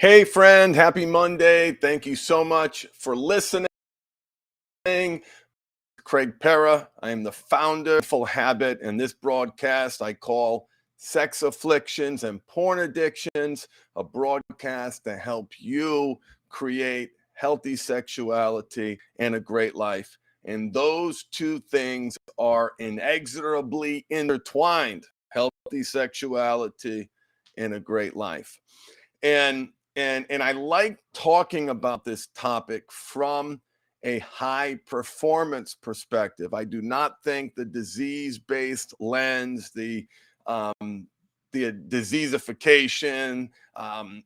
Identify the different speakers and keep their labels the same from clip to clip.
Speaker 1: Hey, friend, happy Monday. Thank you so much for listening. Craig Pera. I am the founder of Full Habit, and this broadcast I call Sex Afflictions and Porn Addictions, a broadcast to help you create healthy sexuality and a great life. And those two things are inexorably intertwined: healthy sexuality and a great life. And I like talking about this topic from a high performance perspective. I do not think the disease-based lens, the diseasification,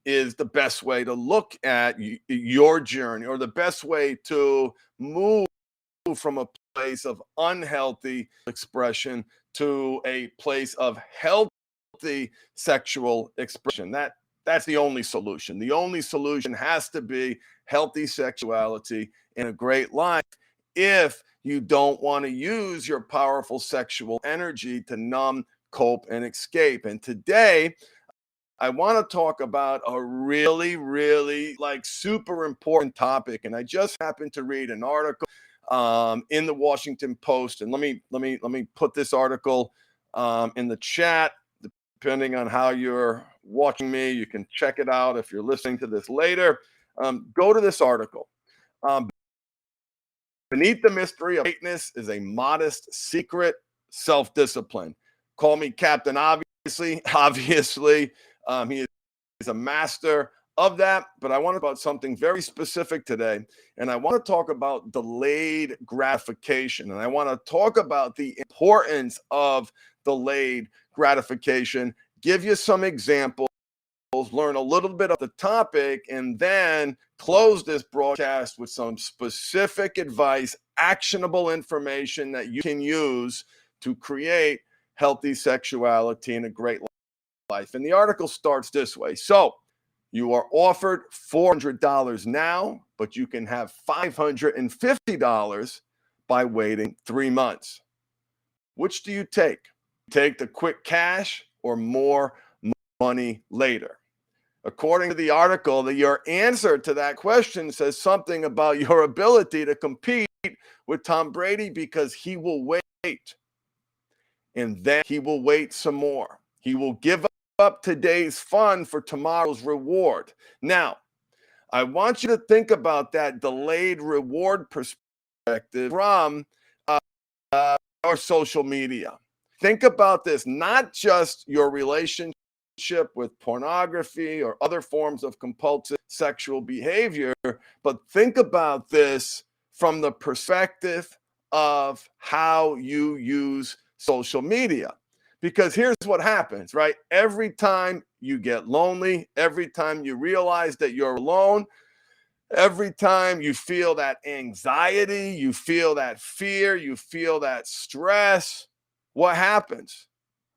Speaker 1: is the best way to look at your journey, or the best way to move from a place of unhealthy expression to a place of healthy sexual expression. That's the only solution. The only solution has to be healthy sexuality and a great life if you don't want to use your powerful sexual energy to numb, cope, and escape. And today, I want to talk about a really, really super important topic. And I just happened to read an article in the Washington Post. And let me put this article in the chat. Depending on how you're watching me, you can check it out if you're listening to this later. Go to this article. Beneath the mystery of greatness is a modest, secret self-discipline. Call me Captain Obviously. Obviously, he is a master of that. But I want to talk about something very specific today. And I want to talk about delayed gratification. And I want to talk about the importance of delayed gratification, give you some examples, learn a little bit of the topic, and then close this broadcast with some specific advice, actionable information that you can use to create healthy sexuality and a great life. And the article starts this way. So, you are offered $400 now, but you can have $550 by waiting 3 months. Which do you take? Take the quick cash or more money later? According to the article, your answer to that question says something about your ability to compete with Tom Brady, because he will wait. And then he will wait some more. He will give up today's fun for tomorrow's reward. Now, I want you to think about that delayed reward perspective from our social media. Think about this, not just your relationship with pornography or other forms of compulsive sexual behavior, but think about this from the perspective of how you use social media. Because here's what happens, right? Every time you get lonely, every time you realize that you're alone, every time you feel that anxiety, you feel that fear, you feel that stress, what happens?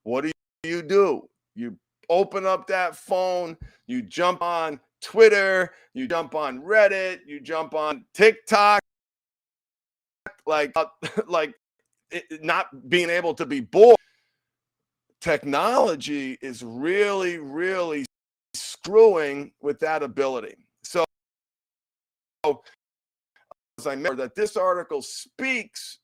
Speaker 1: What do? You open up that phone, you jump on Twitter, you jump on Reddit, you jump on TikTok, like not being able to be bored. Technology is really, really screwing with that ability. So, as I mentioned, that this article speaks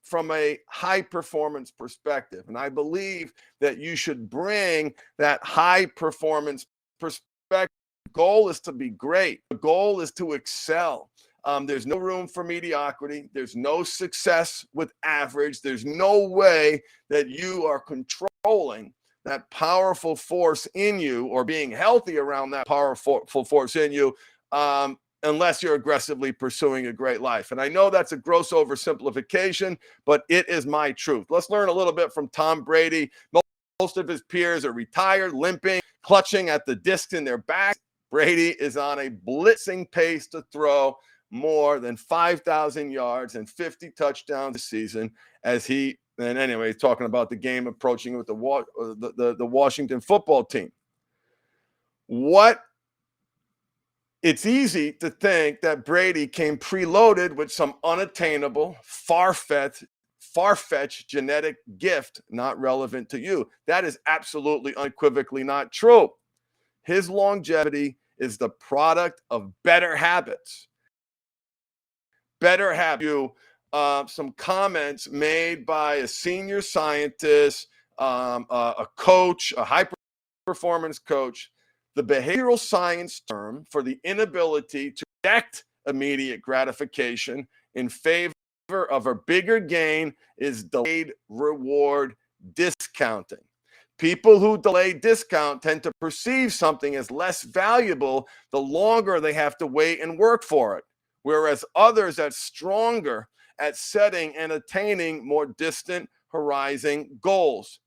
Speaker 1: from a high performance perspective. And I believe that you should bring that high performance perspective. The goal is to be great. The goal is to excel. There's no room for mediocrity. There's no success with average. There's no way that you are controlling that powerful force in you, or being healthy around that powerful force in you, unless you're aggressively pursuing a great life. And I know that's a gross oversimplification, but it is my truth. Let's learn a little bit from Tom Brady. Most of his peers are retired, limping, clutching at the discs in their back. Brady is on a blitzing pace to throw more than 5,000 yards and 50 touchdowns this season, as he, and anyway, talking about the game approaching with the Washington football team. It's easy to think that Brady came preloaded with some unattainable, far-fetched genetic gift not relevant to you. That is absolutely unequivocally not true. His longevity is the product of better habits. Better habits. Some comments made by a senior scientist, a coach, a high performance coach. The behavioral science term for the inability to reject immediate gratification in favor of a bigger gain is delayed reward discounting. People who delay discount tend to perceive something as less valuable the longer they have to wait and work for it, whereas others are stronger at setting and attaining more distant horizon goals.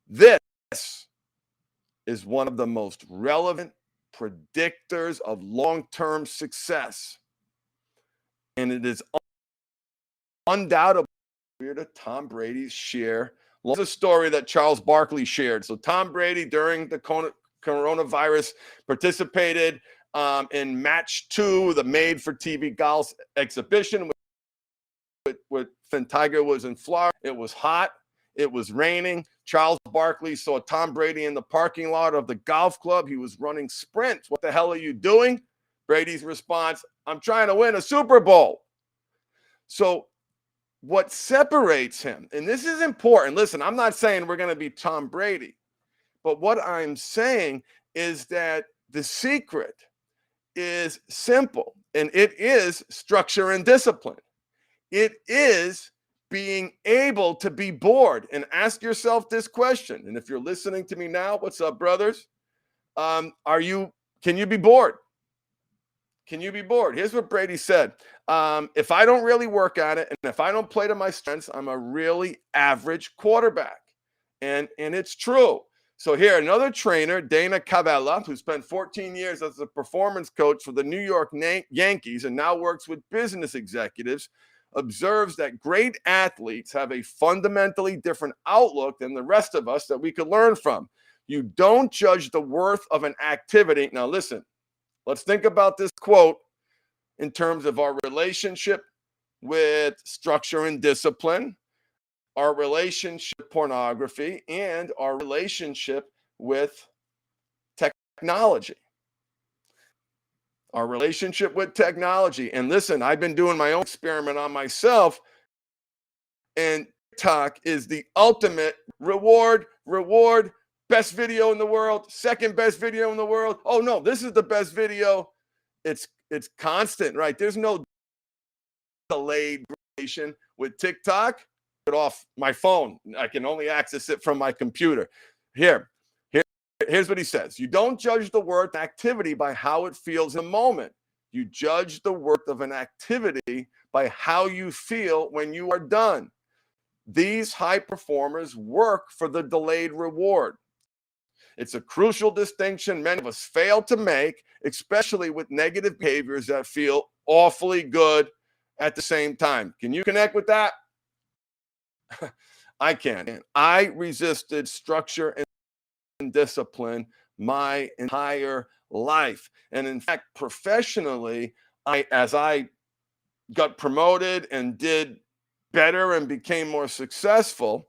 Speaker 1: This is one of the most relevant predictors of long-term success. And it is undoubtedly to Tom Brady's share. It's a story that Charles Barkley shared. So Tom Brady, during the coronavirus, participated in match 2, the made-for-TV golf exhibition with Tiger was in Florida. It was hot. It was raining. Charles Barkley saw Tom Brady in the parking lot of the golf club. He was running sprints. What the hell are you doing? Brady's response, I'm trying to win a Super Bowl. So what separates him, and this is important. Listen, I'm not saying we're going to be Tom Brady, but what I'm saying is that the secret is simple, and it is structure and discipline. It is being able to be bored. And ask yourself this question. And if you're listening to me now, what's up, brothers? Can you be bored? Can you be bored? Here's what Brady said. If I don't really work at it, and if I don't play to my strengths, I'm a really average quarterback. And it's true. So here, another trainer, Dana Cavella, who spent 14 years as a performance coach for the New York Yankees and now works with business executives, observes that great athletes have a fundamentally different outlook than the rest of us that we could learn from. You don't judge the worth of an activity. Now, listen, let's think about this quote in terms of our relationship with structure and discipline, our relationship with pornography, and our relationship with technology. Our relationship with technology. And listen, I've been doing my own experiment on myself, and TikTok is the ultimate reward, best video in the world, second best video in the world. Oh no, this is the best video. It's constant, right? There's no delayed gratification with TikTok. Get off my phone. I can only access it from my computer. Here's what he says. You don't judge the worth of activity by how it feels in the moment. You judge the worth of an activity by how you feel when you are done. These high performers work for the delayed reward. It's a crucial distinction many of us fail to make, especially with negative behaviors that feel awfully good at the same time. Can you connect with that? I can. I resisted structure and discipline my entire life. And in fact, professionally, as I got promoted and did better and became more successful,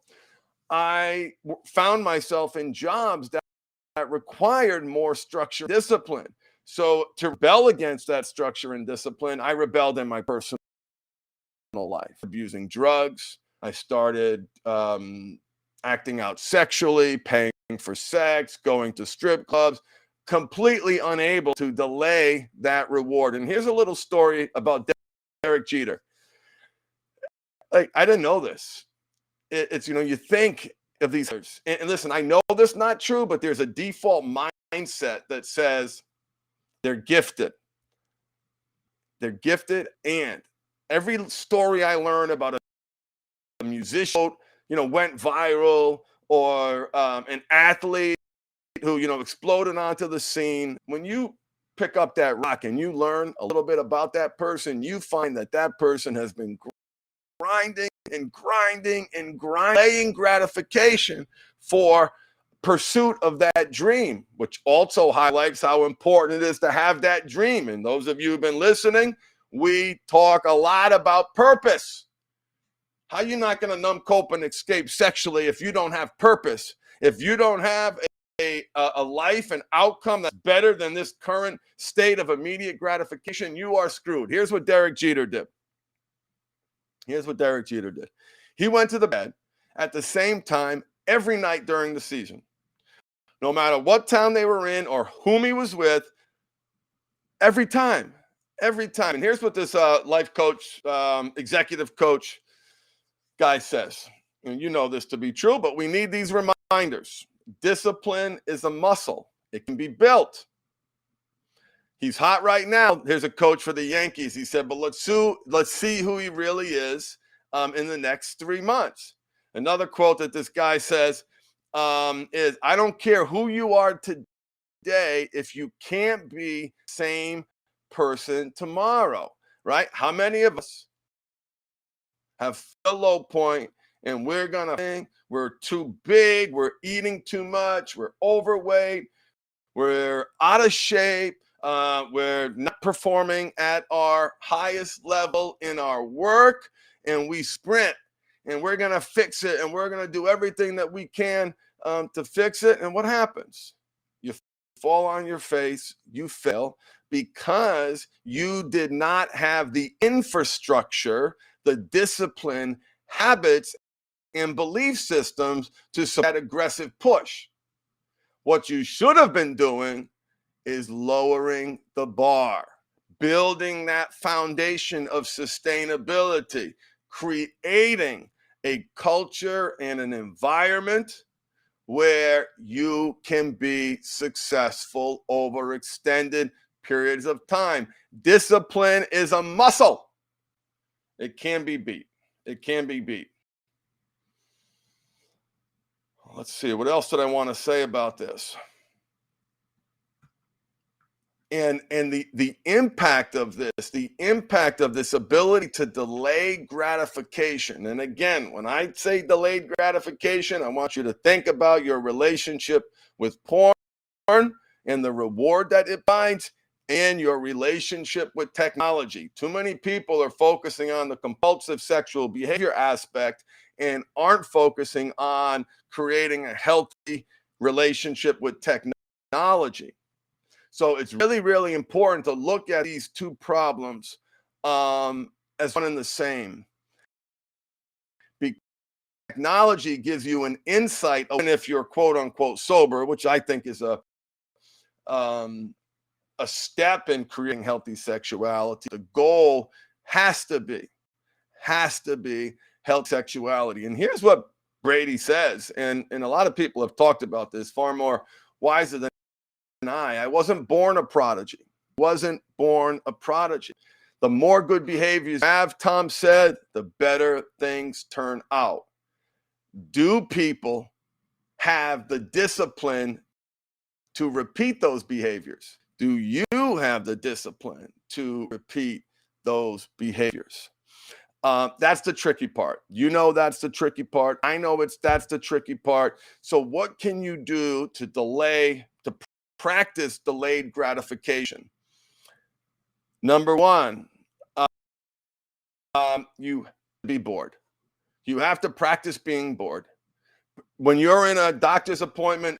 Speaker 1: I found myself in jobs that required more structure and discipline. So to rebel against that structure and discipline, I rebelled in my personal life, abusing drugs. I started acting out sexually, paying for sex, going to strip clubs, completely unable to delay that reward. And here's a little story about Derek Jeter. Like, I didn't know this. It's, you think of these. And listen, I know this is not true, but there's a default mindset that says they're gifted. They're gifted. And every story I learn about a musician, went viral, or an athlete who, exploded onto the scene. When you pick up that rock and you learn a little bit about that person, you find that person has been grinding, delaying gratification for pursuit of that dream, which also highlights how important it is to have that dream. And those of you who've been listening, we talk a lot about purpose. How are you not going to numb, cope, and escape sexually if you don't have purpose? If you don't have a life and outcome that's better than this current state of immediate gratification, you are screwed. Here's what Derek Jeter did. He went to the bed at the same time every night during the season. No matter what town they were in or whom he was with, every time. And here's what this life coach, executive coach guy says. And you know this to be true, but we need these reminders. Discipline is a muscle. It can be built. He's hot right now. Here's a coach for the Yankees. He said, but let's see who he really is in the next 3 months. Another quote that this guy says is, I don't care who you are today if you can't be same person tomorrow, right? How many of us have a low point and we're gonna think we're too big, we're eating too much, we're overweight, we're out of shape, we're not performing at our highest level in our work, and we sprint and we're gonna fix it and we're gonna do everything that we can to fix it. And what happens? You fall on your face, you fail because you did not have the infrastructure, the discipline, habits, and belief systems to support that aggressive push. What you should have been doing is lowering the bar, building that foundation of sustainability, creating a culture and an environment where you can be successful over extended periods of time. Discipline is a muscle. It can be beat. Let's see, what else did I want to say about this? And the impact of this ability to delay gratification. And again, when I say delayed gratification, I want you to think about your relationship with porn and the reward that it provides, and your relationship with technology. Too many people are focusing on the compulsive sexual behavior aspect and aren't focusing on creating a healthy relationship with technology. So it's really, really important to look at these two problems as one and the same. Because technology gives you an insight, even if you're quote unquote sober, which I think is a step in creating healthy sexuality. The goal has to be healthy sexuality. And here's what Brady says, and a lot of people have talked about this far more wiser than I wasn't born a prodigy. The more good behaviors you have, Tom said, the better things turn out. Do people have the discipline to repeat those behaviors? Do you have the discipline to repeat those behaviors? That's the tricky part. You know that's the tricky part. I know that's the tricky part. So what can you do to practice delayed gratification? Number one, you be bored. You have to practice being bored. When you're in a doctor's appointment,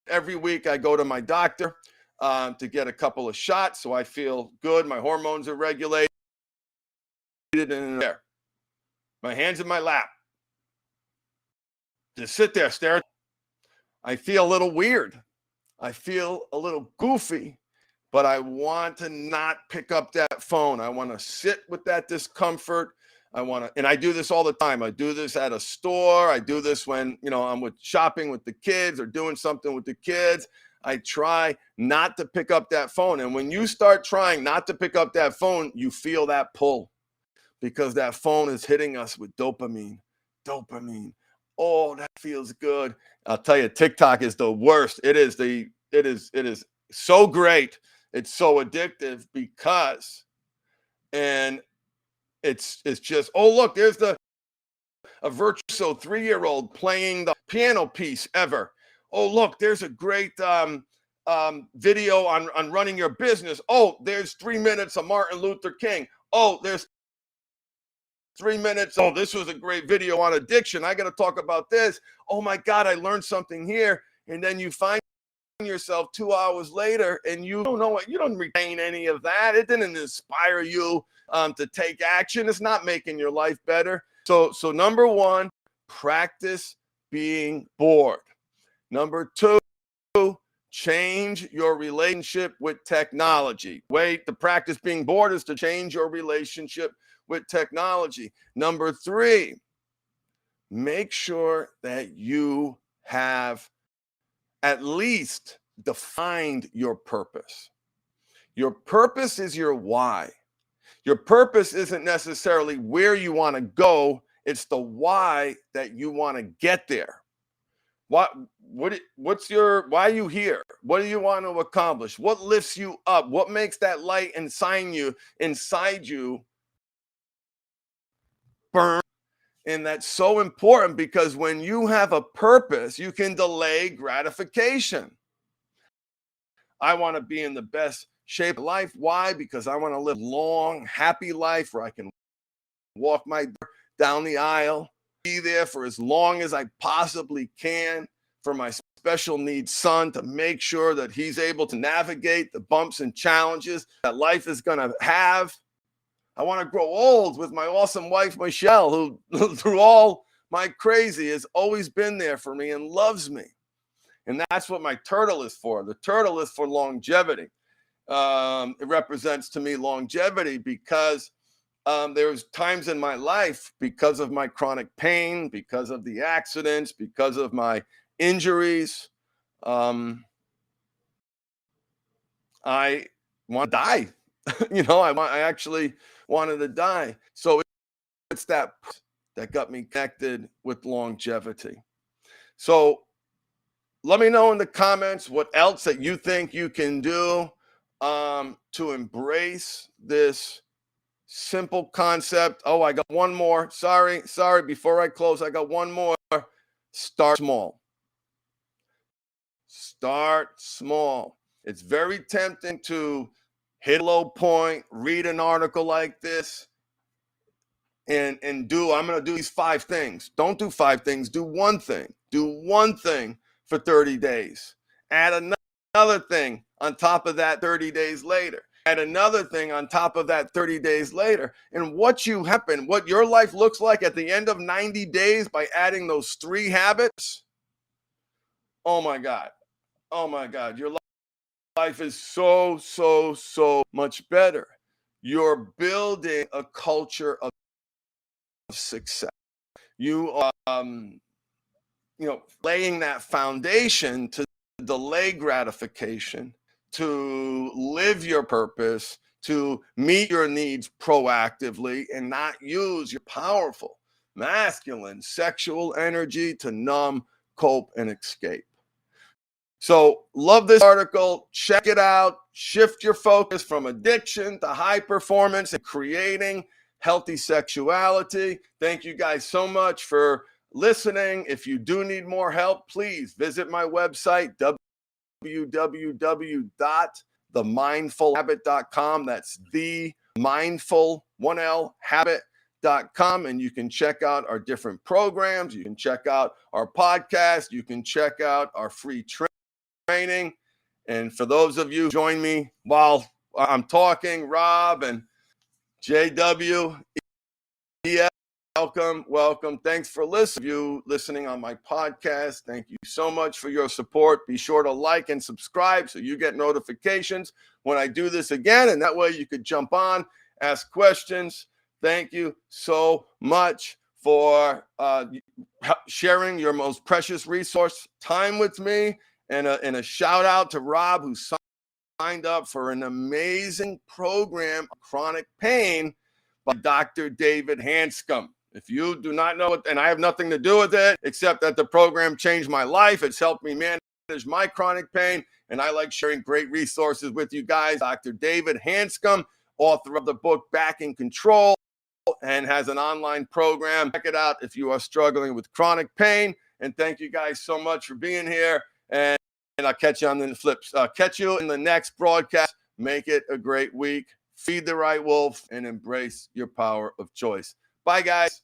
Speaker 1: every week I go to my doctor to get a couple of shots so I feel good. My hormones are regulated. And there, my hands in my lap. Just sit there, stare. I feel a little weird. I feel a little goofy, but I want to not pick up that phone. I want to sit with that discomfort. And I do this all the time. I do this at a store. I do this when, I'm shopping with the kids or doing something with the kids. I try not to pick up that phone. And when you start trying not to pick up that phone, you feel that pull because that phone is hitting us with dopamine. Oh, that feels good. I'll tell you, TikTok is the worst. It is so great. It's so addictive because, and it's just, oh, look, there's a virtuoso 3-year-old playing the piano piece ever. Oh, look, there's a great video on running your business. Oh, there's 3 minutes of Martin Luther King. Oh, there's 3 minutes. Oh, this was a great video on addiction. I got to talk about this. Oh my God, I learned something here. And then you find yourself 2 hours later and you don't know what, you don't retain any of that. It didn't inspire you to take action. It's not making your life better. So number one, practice being bored. Number two, change your relationship with technology. The practice being bored is to change your relationship with technology. Number three, make sure that you have at least defined your purpose. Your purpose is your why. Your purpose isn't necessarily where you want to go. It's the why that you want to get there. Why are you here? What do you want to accomplish? What lifts you up? What makes that light inside you burn? And that's so important, because when you have a purpose, you can delay gratification. I want to be in the best shape of life. Why? Because I want to live a long, happy life where I can walk my down the aisle, be there for as long as I possibly can for my special needs son, to make sure that he's able to navigate the bumps and challenges that life is going to have. I want to grow old with my awesome wife, Michelle, who through all my crazy has always been there for me and loves me. And that's what my turtle is for. The turtle is for longevity. It represents to me longevity because there was times in my life, because of my chronic pain, because of the accidents, because of my injuries, I want to die. I actually wanted to die. So it's that got me connected with longevity. So let me know in the comments what else that you think you can do to embrace this simple concept. Oh, I got one more. Sorry. Before I close, I got one more. Start small. Start small. It's very tempting to hit a low point, read an article like this, and I'm going to do these 5 things. Don't do 5 things. Do one thing. Do one thing for 30 days. Add another thing on top of that 30 days later. Add another thing on top of that 30 days later. And what your life looks like at the end of 90 days by adding those 3 habits. Oh my God. Your life is so much better. You're building a culture of success. You are, laying that foundation to delay gratification, to live your purpose, to meet your needs proactively, and not use your powerful, masculine, sexual energy to numb, cope, and escape. So love this article. Check it out. Shift your focus from addiction to high performance and creating healthy sexuality. Thank you guys so much for listening. If you do need more help, please visit my website, www.themindfulhabit.com. That's themindful1lhabit.com, and you can check out our different programs. You can check out our podcast. You can check out our free training. And for those of you who join me while I'm talking, Rob and JW, welcome. Thanks for listening on my podcast. Thank you so much for your support. Be sure to like and subscribe so you get notifications when I do this again, and that way you could jump on, ask questions. Thank you so much for sharing your most precious resource, time, with me. And a shout out to Rob, who signed up for an amazing program, Chronic Pain, by Dr. David Hanscom. If you do not know it, and I have nothing to do with it, except that the program changed my life. It's helped me manage my chronic pain, and I like sharing great resources with you guys. Dr. David Hanscom, author of the book Back in Control, and has an online program. Check it out if you are struggling with chronic pain. And thank you guys so much for being here. And I'll catch you on the flips. Catch you in the next broadcast. Make it a great week. Feed the right wolf and embrace your power of choice. Bye, guys.